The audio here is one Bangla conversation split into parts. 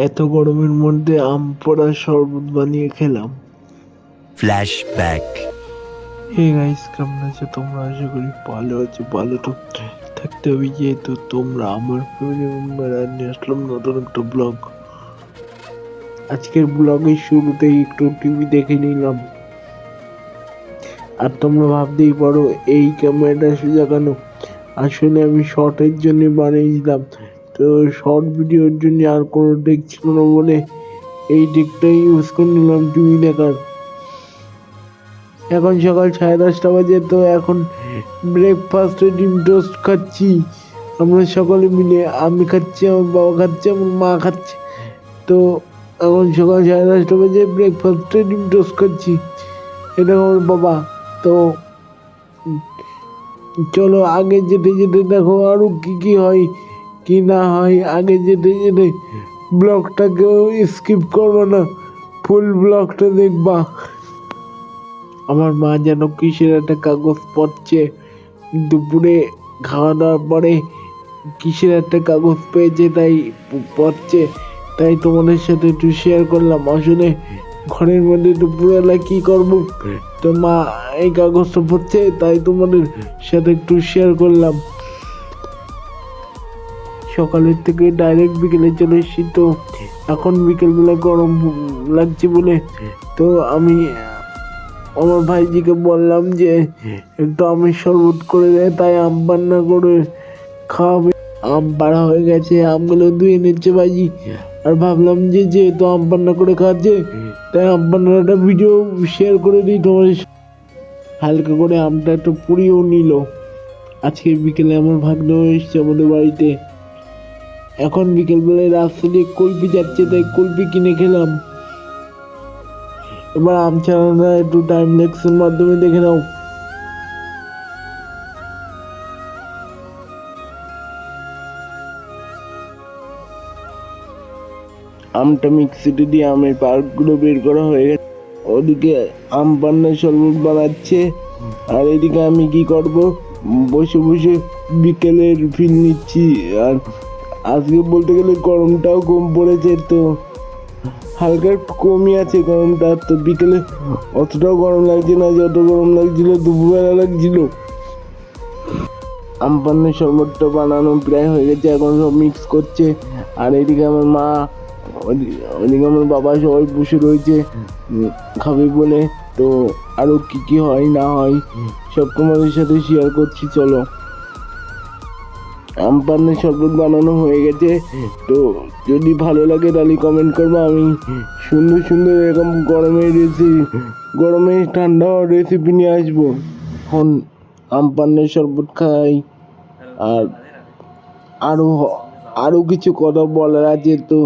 এত গরমের মধ্যে আম পোড়ার শরবত বানিয়ে খেলাম। ফ্ল্যাশব্যাক। হে গাইস, কেমন আছো তোমরা? আশা করি ভালো আছো। ভালো তো থাকতে হবে, যেহেতু তোমরা আমার ফ্যামিলি মেম্বার। আর নিয়ে আসলাম নতুন একটা ব্লগ। আজকের ব্লগের শুরুতেই একটু টিভি দেখে নিলাম। আর তোমরা ভাবতেই পারো এই ক্যামেরাটা সোজা কেন? আসলে আমি শর্টের জন্য বানিয়েছিলাম, তো শর্ট ভিডিওর জন্য আর কোনো টেক ছিল না বলে এই টেকটাই ইউজ করে নিলাম টিভি দেখার। এখন সকাল 10:30 বাজে, তো এখন ব্রেকফাস্টে ডিম টোস্ট খাচ্ছি আমরা সকলে মিলে। আমি খাচ্ছি, আমার বাবা খাচ্ছে, আমার মা খাচ্ছে। তো এখন সকাল 10:30 বাজে, ব্রেকফাস্টে ডিম টোস্ট খাচ্ছি। এটা আমার বাবা। তো চলো আগে যেতে যেতে দেখো আরো কি কি হয় কি না হয়। আগে যেতে যেতে ব্লগটাকেও স্কিপ করবো না, ফুল ব্লগটা দেখবা। আমার মা যেন কিসের একটা কাগজ পড়ছে, দুপুরে খাওয়া দাওয়ার পরে কিসের একটা কাগজ পেয়েছে, তাই পড়ছে। তাই তোমাদের সাথে একটু শেয়ার করলাম। আসলে ঘরের মধ্যে দুপুরবেলা কি করবো, তো মা এই কাগজটা পড়ছে, তাই তোমাদের সাথে একটু শেয়ার করলাম। সকালের থেকে ডাইরেক্ট বিকেলে চলে এসেছি। তো এখন বিকেলবেলা গরম লাগছে বলে তো আমি আমার ভাইজিকে বললাম যে একটু আমের শরবত করে দেয়, তাই আম রান্না করে খাওয়াবে। আম পাড়া হয়ে গেছে, আমগুলো ধুয়ে নিচ্ছে ভাইজি। আর ভাবলাম যে যেহেতু আম রান্না করে খাচ্ছে, তাই আম রান্নার একটা ভিডিও শেয়ার করে দিই তোমার। হালকা করে আমটা একটু পুড়িয়েও নিল। আজকে বিকেলে আমার ভাগ্নে এসছে আমাদের বাড়িতে। এখন বিকেলবেলায় রাস্তা দিয়ে কুলপি যাচ্ছে, তাই কুলপি কিনে খেলাম। এবার আম চালানোটা একটু টাইম ল্যাপসের মাধ্যমে দেখে নাও। আমটা মিক্সিতে দিয়ে আমের পাল্পগুলো বের করা হয়ে গেছে। ওদিকে আম পান্নার শরবত বানাচ্ছে, আর এদিকে আমি কি করব, বসে বসে বিকেলের ফিল নিচ্ছি। আর আজকে বলতে গেলে গরমটাও কম পড়েছে, তো হালকা একটু কমই আছে গরমটা। তো বিকেলে অতটাও গরম লাগছে না, যত গরম লাগছিল দুপুরবেলা লাগছিল। আম পান্নার শরবতটা বানানো প্রায় হয়ে গেছে, এখন সব মিক্স করছে। আর এদিকে আমার মা, ওদিকে আমার বাবা সবাই বসে রয়েছে খাবে বলে। তো আরো কি কি হয় না হয় সব তোমাদের সাথে শেয়ার করছি। চলো, আম পান্নার শরবত বানানো হয়ে গেছে। তো যদি ভালো লাগে তাহলে কমেন্ট করবো। আমি সুন্দর সুন্দর এরকম গরমে ঠান্ডা রেসিপি নিয়ে আসবো। এখন আম পান্নার শরবত খাই। আর আরো আরো কিছু কথা বলার আছে, তো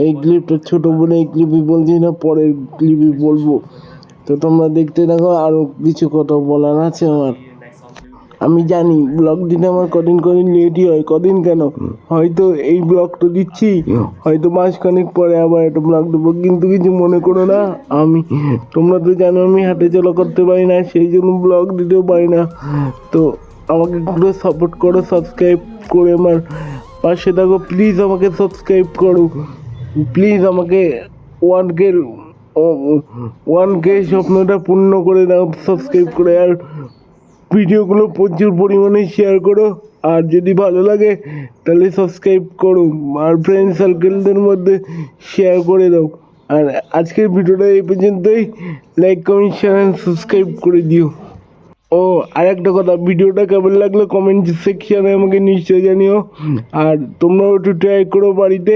এই ক্লিপটা ছোট বলে এই ক্লিপই বলছি না, পরের ক্লিপই বলবো। তো তোমরা দেখতে থাকো, আরো কিছু কথা বলার আছে আমার। আমি জানি ব্লগ দিতে আমার কদিন লেটই হয়। কদিন কেন, হয়তো এই ব্লগটা দিচ্ছি, হয়তো মাসখানেক পরে আবার একটা ব্লগ দেবো। কিন্তু কিছু মনে করো না, আমি তোমরা তো জানো আমি হাঁটে চলা করতে পারি না, সেই জন্য ব্লগ দিতেও পারি না। তো আমাকে একটু সাপোর্ট করো, সাবস্ক্রাইব করে আমার পাশে থাকো। প্লিজ আমাকে সাবস্ক্রাইব করো, প্লিজ আমাকে 1K স্বপ্নটা পূর্ণ করে দাও সাবস্ক্রাইব করে। আর ভিডিওগুলো প্রচুর পরিমাণে শেয়ার করো। আর যদি ভালো লাগে তাহলে সাবস্ক্রাইব করো, আর ফ্রেন্ড সার্কেলদের মধ্যে শেয়ার করে দাও। আর আজকের ভিডিওটা এই পর্যন্তই। Like, comment, share and subscribe করে দিও। ও আর একটা কথা, ভিডিওটা কেমন লাগলো কমেন্ট সেকশনে আমাকে নিশ্চয়ই জানিও। আর তোমরাও একটু ট্রাই করো বাড়িতে।